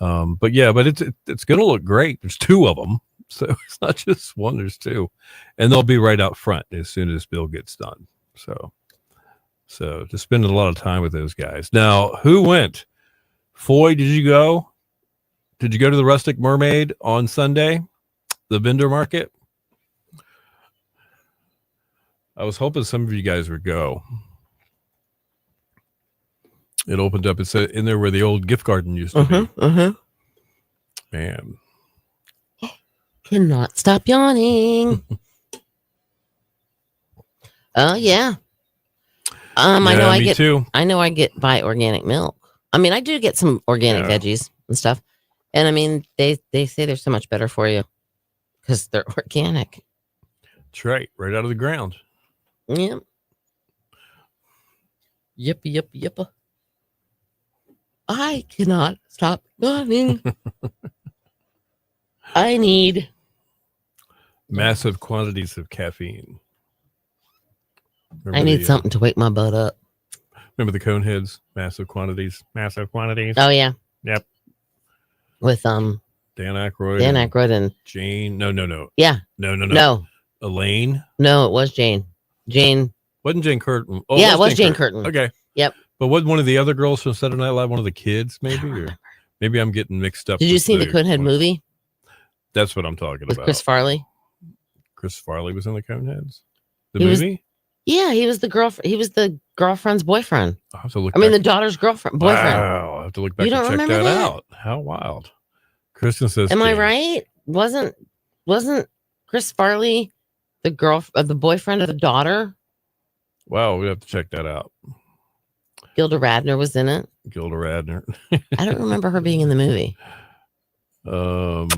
it's going to look great. There's 2 of them, so it's not just one. There's 2, and they'll be right out front as soon as Bill gets done. So just spending a lot of time with those guys. Now, who went? Foy, did you go? Did you go to the Rustic Mermaid on Sunday, the vendor market? I was hoping some of you guys would go. It opened up. It's in there where the old gift garden used to be. Man. Cannot stop yawning. Oh, yeah. I know I get too. I know I get buy organic milk. I mean, I do get some organic veggies and stuff. And I mean, they say they're so much better for you because they're organic. That's right. Right out of the ground. Yep. Yep. I cannot stop yawning. I need massive quantities of caffeine. I need something to wake my butt up. Remember the Coneheads? Massive quantities. Oh yeah. Yep. With Dan Aykroyd. And Jane. No. Yeah. No. Elaine. No, it was Jane. Wasn't Jane Curtin. Oh, yeah, it was Jane Curtin. Okay. Yep. But wasn't one of the other girls from Saturday Night Live one of the kids, maybe? Or maybe I'm getting mixed up. Did you see the Conehead movie? That's what I'm talking with about. Chris Farley. Chris Farley was in the Coneheads? The movie? Yeah, he was the girlfriend. He was the girlfriend's boyfriend. I'll have to look the daughter's boyfriend. Wow, I have to look back You don't and check remember that that? out. How wild. Kristen says, am I right? Wasn't Chris Farley the boyfriend of the daughter? Wow, we have to check that out. Gilda Radner was in it. Gilda Radner. I don't remember her being in the movie. Well,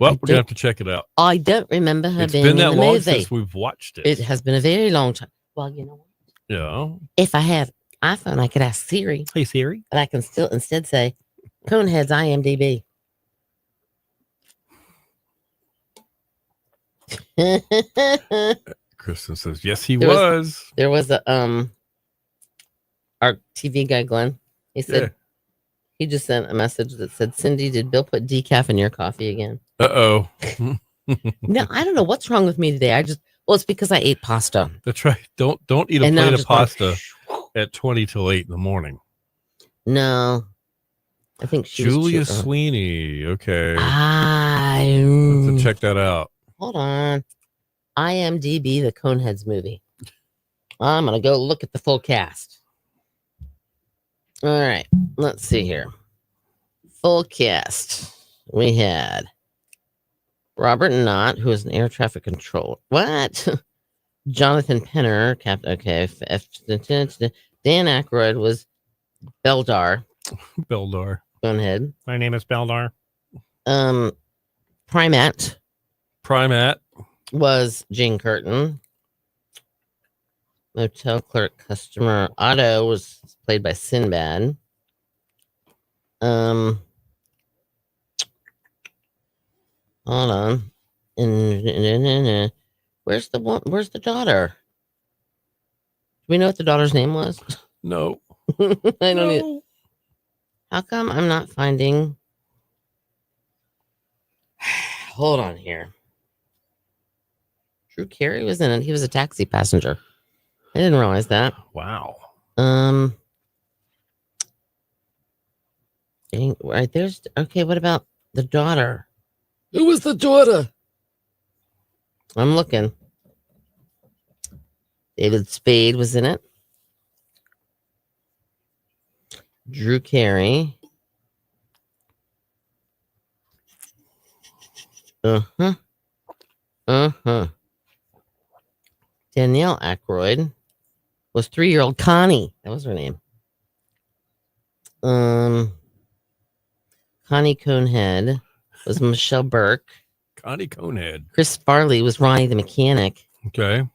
we're gonna have to check it out. I don't remember her being in the movie. It's been that long since we've watched it. It has been a very long time. Well, you know what? Yeah. If I had iPhone, I could ask Siri. Hey Siri. But I can still instead say Coneheads IMDb. Kristen says, yes, he was. There was a our TV guy, Glenn. He said he just sent a message that said, Cindy, did Bill put decaf in your coffee again? Uh-oh. No, I don't know what's wrong with me today. It's because I ate pasta. That's right. Don't eat a plate of pasta at 20 till 8 in the morning. No. I think Julia Sweeney. Okay. I have to check that out. Hold on. IMDb, the Coneheads movie. I'm going to go look at the full cast. All right. Let's see here. Full cast. We had Robert Knott, who is an air traffic controller. What? Jonathan Penner, Captain. Okay. Dan Aykroyd was Beldar. Conehead. My name is Beldar. Primat was Jane Curtin. Motel clerk customer Otto was played by Sinbad. Hold on. Where's the daughter? Do we know what the daughter's name was? No. I don't know. How come I'm not finding? Hold on here. Drew Carey was in it. He was a taxi passenger. I didn't realize that. Wow. Right there's okay. What about the daughter? Who was the daughter? I'm looking. David Spade was in it. Drew Carey. Uh-huh. Uh-huh. Danielle Aykroyd was 3-year-old Connie. That was her name. Connie Conehead was Michelle Burke. Connie Conehead. Chris Farley was Ronnie the mechanic. Okay.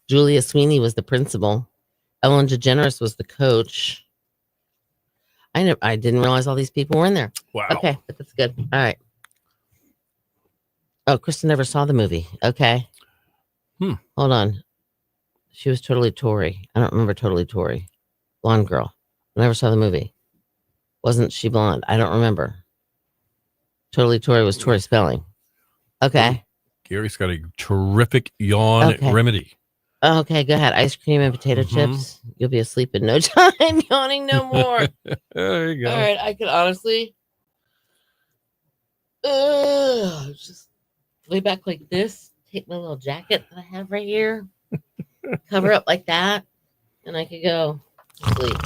Julia Sweeney was the principal. Ellen DeGeneres was the coach. I didn't realize all these people were in there. Wow. Okay, but that's good. All right. Oh, Kristen never saw the movie. Okay. Hold on. She was Totally Tori. I don't remember Totally Tori. Blonde girl. Never saw the movie. Wasn't she blonde? I don't remember. Totally Tori was Tori Spelling. Okay. Gary's got a terrific yawn Okay. remedy. Okay, go ahead. Ice cream and potato chips. You'll be asleep in no time. Yawning no more. There you go. All right, I could honestly just lay back like this, take my little jacket that I have right here, cover up like that, and I could go sleep.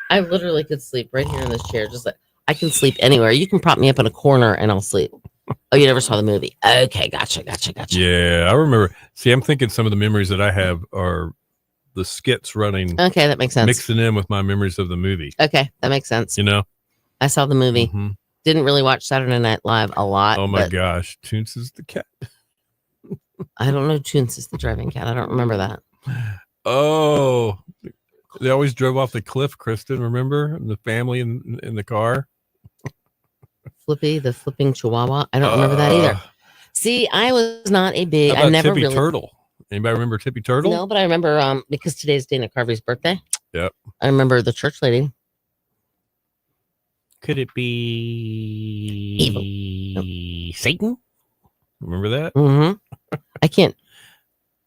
I literally could sleep right here in this chair. Just like I can sleep anywhere. You can prop me up in a corner and I'll sleep. Oh, you never saw the movie? Okay, gotcha. Yeah, I remember. See, I'm thinking some of the memories that I have are the skits running, Okay, that makes sense. mixing in with my memories of the movie. Okay, that makes sense. You know? I saw the movie. Mhm. Didn't really watch Saturday Night Live a lot. Oh my but gosh. Toons is the cat. I don't know Toons is the driving cat. I don't remember that. Oh, they always drove off the cliff, Kristen, remember? And the family in the car. Flippy, the flipping chihuahua. I don't remember that either. See, I was not a big. How I about never Tippy really. Turtle. Anybody remember Tippy Turtle? No, but I remember because today's Dana Carvey's birthday. Yep. I remember the church lady. Could it be Satan? Remember that? Mm-hmm. I can't.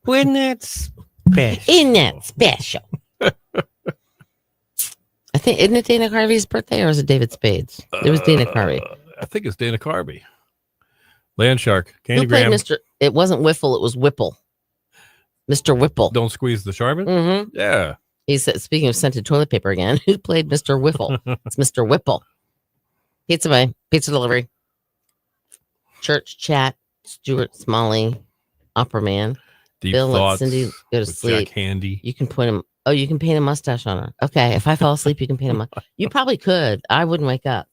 When that's special. Isn't that special? I think isn't it Dana Carvey's birthday or is it David Spade's? It was Dana Carvey. I think it's Dana Carvey. Land Shark. Who played Candygram. Mr. It wasn't Whiffle. It was Whipple. Mr. Whipple. Don't squeeze the Charmin. Mm-hmm. Yeah. He said, speaking of scented toilet paper again, who played Mr. Whipple? It's Mr. Whipple. Pizza Bay, pizza delivery, church chat, Stuart Smalley, Opera Man. Deep Bill, let thoughts. Cindy go to with sleep. Jack Handy. You can put him. Oh, you can paint a mustache on her. Okay, if I fall asleep, you can paint a mustache. You probably could. I wouldn't wake up.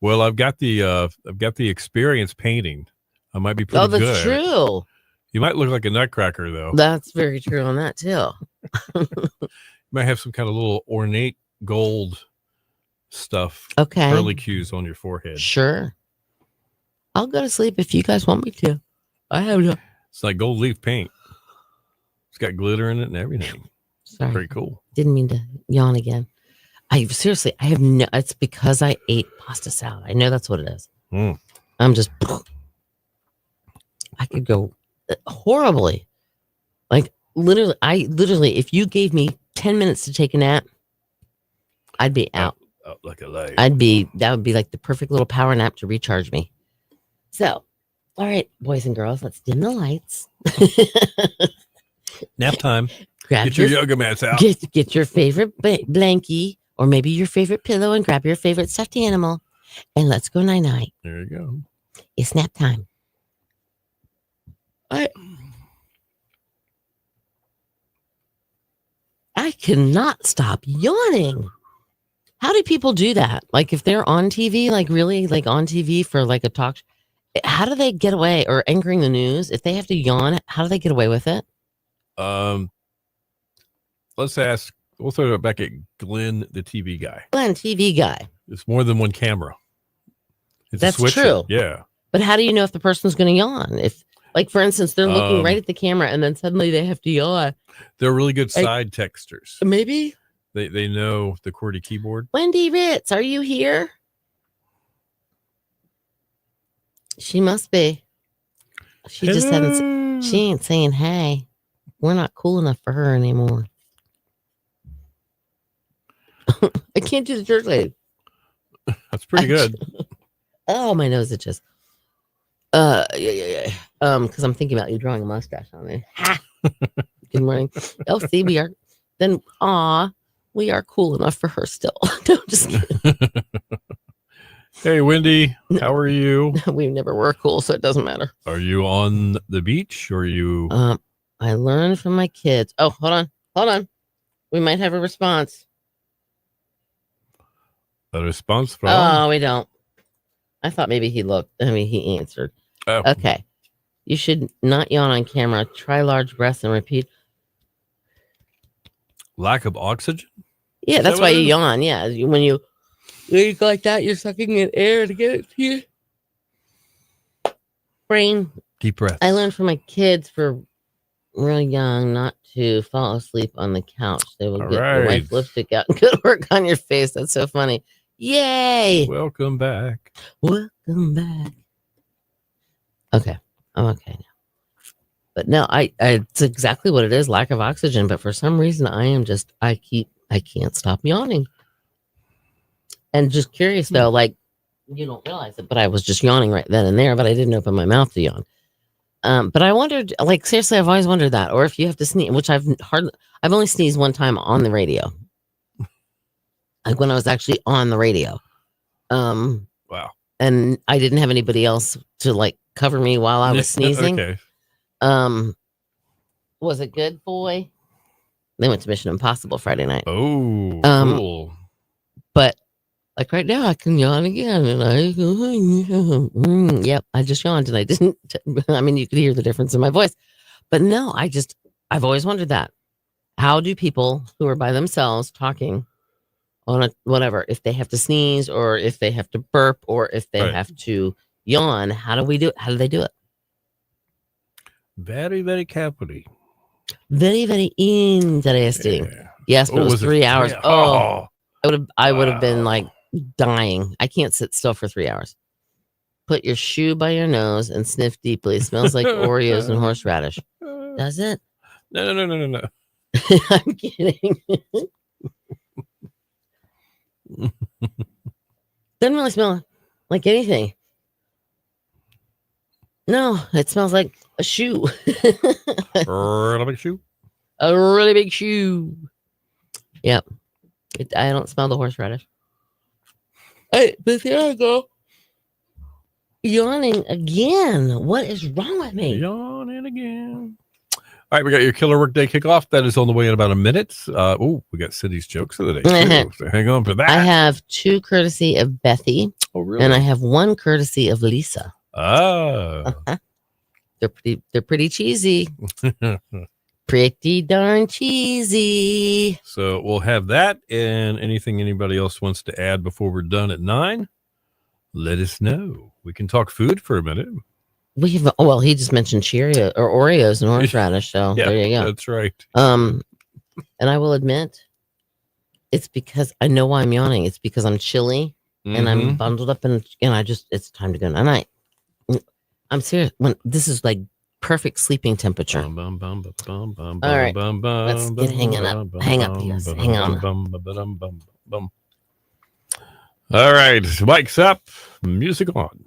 Well, I've got the experience painting. I might be pretty Oh, that's good. true. You might look like a nutcracker though. That's very true on that too. You might have some kind of little ornate gold stuff. Okay. Curlicues on your forehead. Sure. I'll go to sleep if you guys want me to. I have no. It's like gold leaf paint. It's got glitter in it and everything. Sorry. Pretty cool. Didn't mean to yawn again. I seriously, I have no. It's because I ate pasta salad. I know that's what it is. Mm. I'm just. I could go horribly. Like literally, if you gave me 10 minutes to take a nap, I'd be out. Out like a light. That would be like the perfect little power nap to recharge me. So, all right, boys and girls, let's dim the lights. Nap time. Grab Get your yoga mats out. Get your favorite blankie or maybe your favorite pillow and grab your favorite stuffed animal and let's go night night. There you go. It's nap time. I cannot stop yawning. How do people do that? Like if they're on TV, like really like on TV for like a talk, how do they get away or anchoring the news? If they have to yawn, how do they get away with it? Let's ask. We'll throw it back at Glenn, the TV guy. Glenn, TV guy. It's more than one camera. It's That's a switch true. Yeah. But how do you know if the person's going to yawn? If, like, for instance, they're looking right at the camera and then suddenly they have to yawn. They're really good side texters. Maybe. They know the QWERTY keyboard. Wendy Ritz, are you here? She must be. She just hasn't. She ain't saying hey. We're not cool enough for her anymore. I can't do the church lady. That's pretty good. Oh, my nose itches. Yeah. Because I'm thinking about you drawing a mustache on me. Ha! Good morning. Oh, see, we are. Then, we are cool enough for her still. No, just kidding. Hey, Wendy, how are you? We never were cool, so it doesn't matter. Are you on the beach or are you? I learned from my kids. Oh, hold on. We might have a response. A response from? Oh, we don't. I thought maybe he looked. I mean, he answered. Oh. Okay. You should not yawn on camera. Try large breaths and repeat. Lack of oxygen? Yeah, Is that's that why what it you is? yawn. Yeah, when you go like that, you're sucking in air to get it to your brain. Deep breath. I learned from my kids for really young not to fall asleep on the couch. They will All get your right. wife's lipstick out and go to work on your face. That's so funny. Yay! Welcome back. Welcome back. Okay, I'm okay now. But no, I it's exactly what it is, lack of oxygen. But for some reason, I can't stop yawning. And just curious though, like you don't realize it, but I was just yawning right then and there, but I didn't open my mouth to yawn. But I wondered, like seriously, I've always wondered that, or if you have to sneeze, which I've only sneezed one time on the radio, like when I was actually on the radio. Wow. And I didn't have anybody else to like cover me while I was sneezing. Okay. Was it good, boy? They went to Mission Impossible Friday night. Oh, cool. But like right now, I can yawn again, and yep, I just yawned, and I didn't. I mean, you could hear the difference in my voice, but no, I've always wondered that. How do people who are by themselves talking on a whatever, if they have to sneeze or if they have to burp or if they Right. have to yawn, how do we do it? How do they do it? Very, very carefully. Very, very interesting. Yeah. Yes, but it was 3 hours. Yeah. Oh, I would have been Wow. like dying. I can't sit still for 3 hours. Put your shoe by your nose and sniff deeply. It smells like Oreos and horseradish. Does it? No. I'm kidding. Doesn't really smell like anything. No, it smells like a shoe. Really big shoe. A really big shoe. Yep. I don't smell the horseradish. Hey, but here I go. Yawning again. What is wrong with me? Yawning again. All right, we got your killer workday kickoff. That is on the way in about a minute. We got Cindy's jokes of the day too. So hang on for that. I have 2 courtesy of Bethy, Oh, really? and I have 1 courtesy of Lisa. Ah. They're pretty cheesy. Pretty darn cheesy. So we'll have that and anything anybody else wants to add before we're done at 9. Let us know. We can talk food for a minute. We have he just mentioned Cheerios or Oreos and horseradish, so Yeah, there you go. that's right. And I will admit, it's because I know why I'm yawning. It's because I'm chilly and I'm Mhm. bundled up, and it's time to go night. I'm serious. When this is like perfect sleeping temperature. All right. Let's get hanging up. Hang up, yes. Hang on. All right. Mic's up. Music on.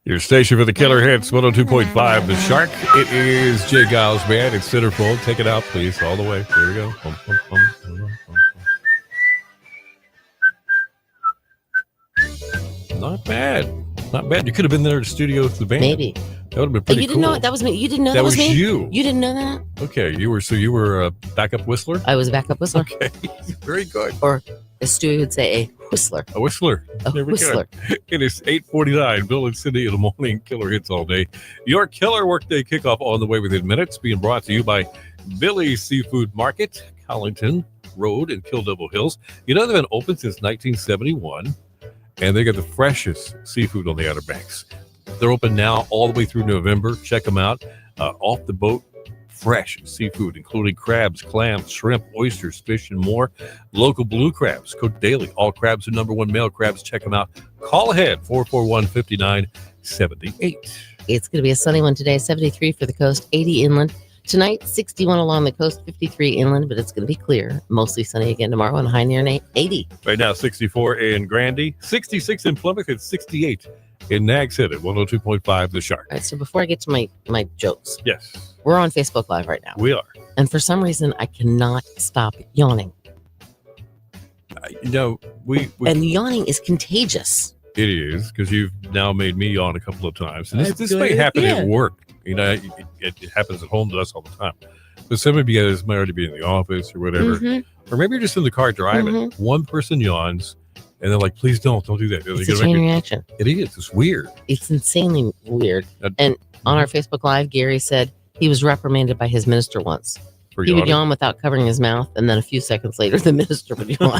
Your station for the killer hits, 102.5 The Shark. It is Jay Giles Band. It's Centerfold. Take it out, please. All the way. There we go. Bum, bum, bum, bum, bum, bum. Not bad. Not bad. You could have been there at the studio with the band. Maybe. That would have been Hey, pretty you cool. didn't know it? That was me. You didn't know That that was me? you. You didn't know that? Okay, you were a backup whistler? I was a backup whistler. Okay. Very good. Or as Stewie would say, a whistler. A whistler. A There we go. whistler. It is 8:49. Bill and Cindy in the morning. Killer hits all day. Your killer workday kickoff on the way within minutes. Being brought to you by Billy's Seafood Market, Collington Road in Kill Devil Hills. You know, they've been open since 1971, and they got the freshest seafood on the Outer Banks. They're open now all the way through November. Check them out. Off the boat, fresh seafood, including crabs, clams, shrimp, oysters, fish, and more. Local blue crabs, cooked daily. All crabs are #1 male crabs. Check them out. Call ahead, 441-5978. It's going to be a sunny one today, 73 for the coast, 80 inland. Tonight, 61 along the coast, 53 inland, but it's going to be clear. Mostly sunny again tomorrow and high near 80. Right now, 64 in Grandy, 66 in Plymouth, and 68 in Nags Head at 102.5 The Shark. All right, so before I get to my jokes, Yes, we're on Facebook Live right now. we are. And for some reason, I cannot stop yawning. And yawning is contagious. It is, because you've now made me yawn a couple of times. And I'm this doing may it happen at again. work. It happens at home to us all the time. But some of you guys might already be in the office or whatever. Mhm. Or maybe you're just in the car driving. One person yawns, and they're like, please don't do that. They're It's gonna a chain make reaction. it is. It's weird. It's insanely weird. Uh, And on our Facebook Live, Gary said he was reprimanded by his minister once. For He would yawning. yawn without covering his mouth, and then a few seconds later, the minister would yawn.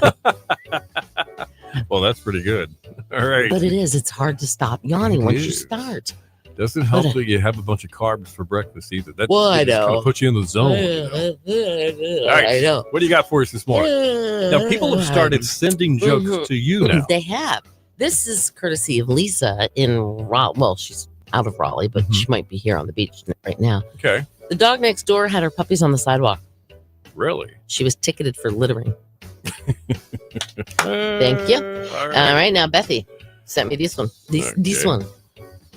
Well, that's pretty good. All right. But it's hard to stop yawning It once you is. start. Doesn't help But- that you have a bunch of carbs for breakfast either. That Well, I just kinda know. puts you in the zone. I know. What do you got for us this morning? Now, people have started sending jokes Mhm. to you now. They have. This is courtesy of Lisa in Raleigh. Well, she's out of Raleigh, but Mhm. she might be here on the beach right now. Okay. The dog next door had her puppies on the sidewalk. Really? She was ticketed for littering. Thank you. All All right, now Bethy sent me this one. This Okay. one.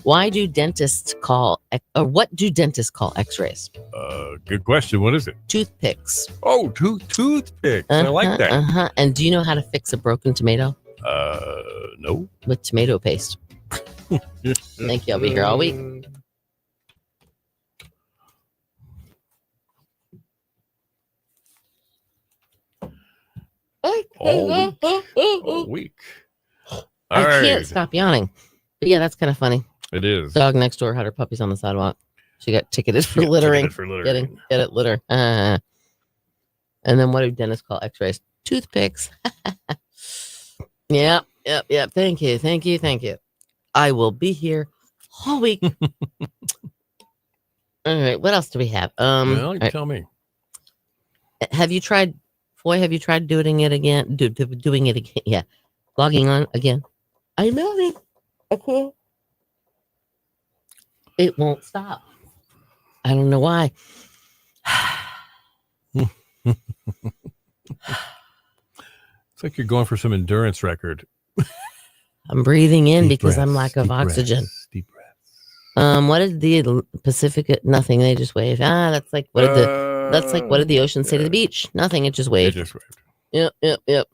Why do dentists call or what do dentists call X-rays? Good question. What is it? Toothpicks. Oh, toothpicks. I like that. Uh-huh. And do you know how to fix a broken tomato? No. With tomato paste. Thank you. I'll be here all week. All week. All I right. can't stop yawning. But yeah, that's kind of funny. It is. Dog next door had her puppies on the sidewalk. She got ticketed for Yeah, littering. ticketed for littering. Get it, litter. And then what do dentists call X-rays? Toothpicks. Yep. Thank you. I will be here all week. All right. What else do we have? Well, you all right. tell me. Have you tried, Foy? Have you tried doing it again? Doing it again? Yeah. Logging on again. I'm yawning. Okay. It won't stop. I don't know why. It's like you're going for some endurance record. I'm breathing in Deep because I'm breaths, lack of deep oxygen. breaths, deep breaths. What did the Pacific? Nothing. They just wave. That's like what did the ocean say to the beach? Nothing. It just It waved. just waved. Yep. You're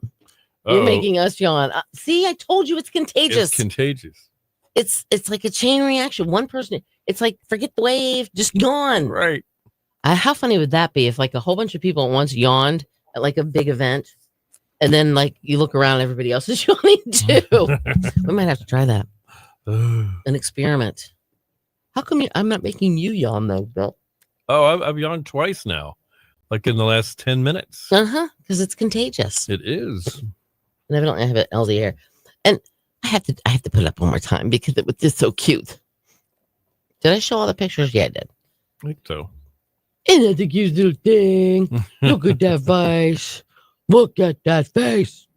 Uh-oh. making us yawn. See, I told you it's contagious. It's contagious. It's like a chain reaction. One person. It's like forget the wave, just yawn. Right. How funny would that be if like a whole bunch of people at once yawned at like a big event, and then like you look around, everybody else is yawning too. We might have to try that. An experiment. How come I'm not making you yawn though, Bill? Oh, I've yawned twice now, like in the last 10 minutes. Because it's contagious. It is. And evidently I have it LD air. And I have to put it up one more time because it was just so cute. Did I show all the pictures? Yeah, I did. I think so. Isn't that the cute little thing? Look at that face. Look at that face.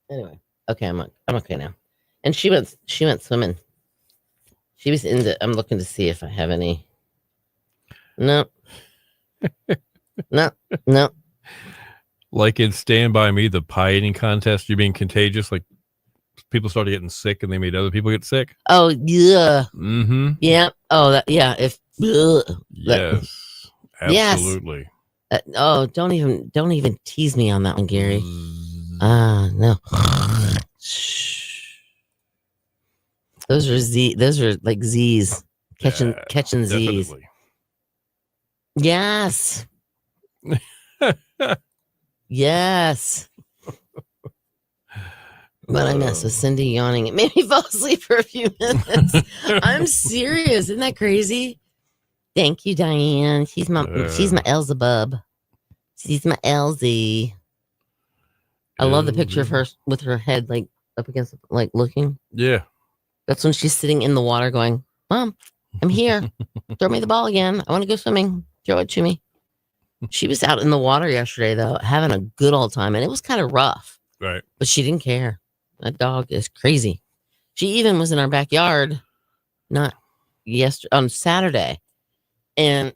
Anyway, okay, I'm okay now. And she went swimming. She was I'm looking to see if I have any. No. No. Like in Stand By Me, the pie eating contest, you're being contagious. Like people started getting sick and they made other people get sick. Oh yeah. Mm-hmm. Yeah. Oh that yeah. If Yes. Yes. Absolutely. oh, don't even tease me on that one, Gary. Mm. No. Shh. Those are like Z's. Catching Z's. Definitely. Yes. Yes. But I mess with Cindy yawning. It made me fall asleep for a few minutes. I'm serious. Isn't that crazy? Thank you, Diane. She's my Elzebub. She's my Elsie. I love the picture of her with her head like up against like looking. Yeah. That's when she's sitting in the water going, Mom, I'm here. Throw me the ball again. I want to go swimming. Throw it to me. She was out in the water yesterday, though, having a good old time. And it was kind of rough, Right. but she didn't care. That dog is crazy. She even was in our backyard, not yesterday, on Saturday. And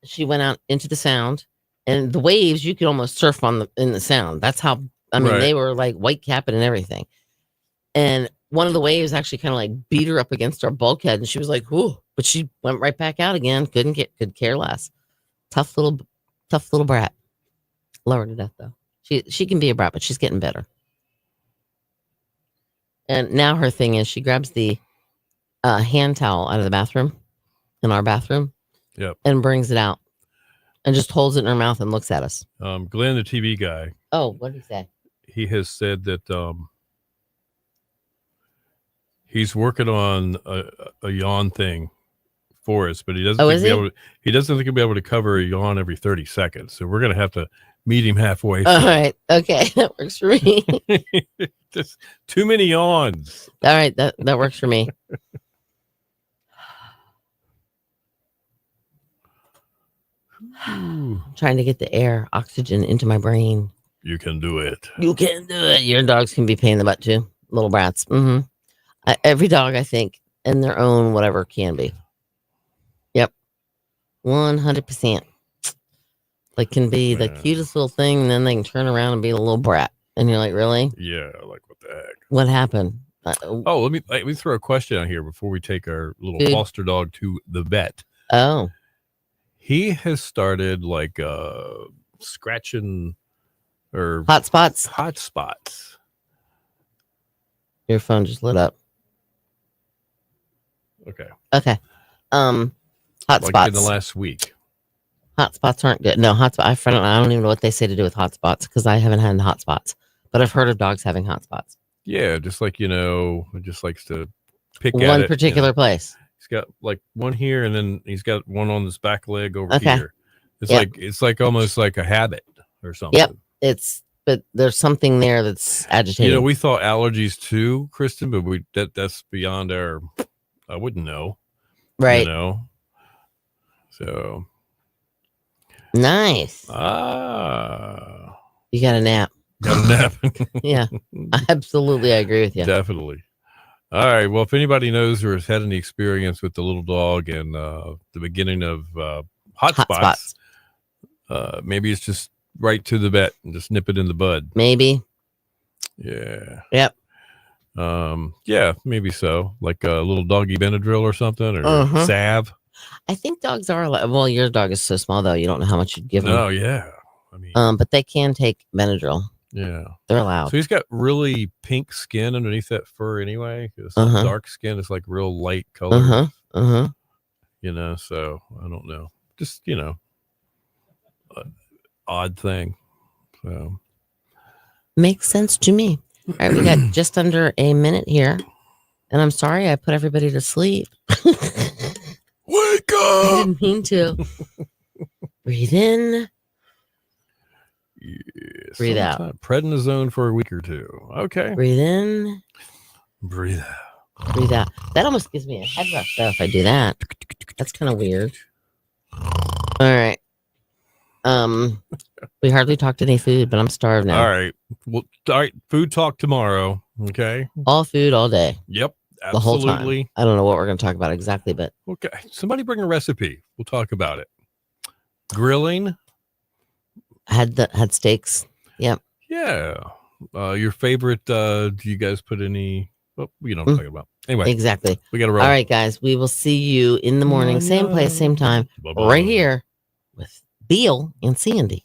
she went out into the sound. And the waves, you could almost surf in the sound. That's how, Right. they were like white capping and everything. And one of the waves actually kind of like beat her up against our bulkhead, and she was like, "Whoo!" But she went right back out again. Could care less. Tough little brat. Love her to death though. She can be a brat, but she's getting better. And now her thing is she grabs the hand towel out of the bathroom, in our bathroom, Yep. and brings it out, and just holds it in her mouth and looks at us. Glenn, the TV guy, Oh, what did he say? he has said that he's working on a yawn thing for us, but he doesn't. Oh, think is he'll be he? able to, he doesn't think he'll be able to cover a yawn every 30 seconds. So we're gonna have to meet him halfway. All right, okay, that works for me. Just too many yawns. All right, that works for me. Ooh, Trying to get the air, oxygen into my brain. you can do it. You can do it. Your dogs can be pain in the butt too, little brats. Every dog, I think, in their own whatever can be. Yep, 100%. Like can be the Man. cutest little thing, and then they can turn around and be a little brat, and you're like, really? Yeah, like what the heck? What happened? Oh, let me throw a question out here before we take our little Dude. foster dog to the vet. Oh, He has started like scratching or hot spots. hot spots. Your phone just lit up. Okay, Okay. Hot like spots. in the last week. Hot spots aren't good. No, hot spot. I don't even know what they say to do with hot spots because I haven't had hot spots, but I've heard of dogs having hot spots. Yeah, just like it just likes to pick at One it, particular place. He's got like one here, and then he's got one on his back leg over Okay. here. It's Yep. like almost like a habit or something. Yep. But there's something there that's agitating. You know, we thought allergies too, Kristen, but that's beyond our. I wouldn't know. right. You know. So Nice. You got a nap. got a nap. Yeah. Absolutely. I agree with you. Definitely. All right. Well, if anybody knows or has had any experience with the little dog and the beginning of hot spots, maybe it's just right to the vet and just nip it in the bud. Maybe. Yeah. Yep. Yeah, maybe so. Like a little doggy Benadryl or something, or Uh-huh. salve. I think dogs are well, your dog is so small though, you don't know how much you'd give them. Oh yeah. I mean, But they can take Benadryl. yeah. They're allowed. So he's got really pink skin underneath that fur anyway. It's Uh-huh. dark skin. It's like real light color. Uh-huh. You know, so I don't know. Just, odd thing. So Makes sense to me. All right, we got just under a minute here. And I'm sorry I put everybody to sleep. wake I up. didn't mean to. Breathe in. Yeah, Breathe out. sometime prednisone for a week or two. Okay. Breathe in. Breathe out. Breathe out. That almost gives me a head rush though if I do that. That's kind of weird. All right. We hardly talked any food, but I'm starved now. All right. Well, all right. Food talk tomorrow. Okay. All food all day. Yep. The whole time. Absolutely. I don't know what we're going to talk about exactly, but Okay. Somebody bring a recipe. We'll talk about it. Grilling. had steaks. Yeah. Your favorite, do you guys put any, well, you know what I'm talking about. Anyway, Exactly. we got to roll. All right, guys. We will see you in the morning, same place, same time, Bye-bye. right here with Beal and Sandy.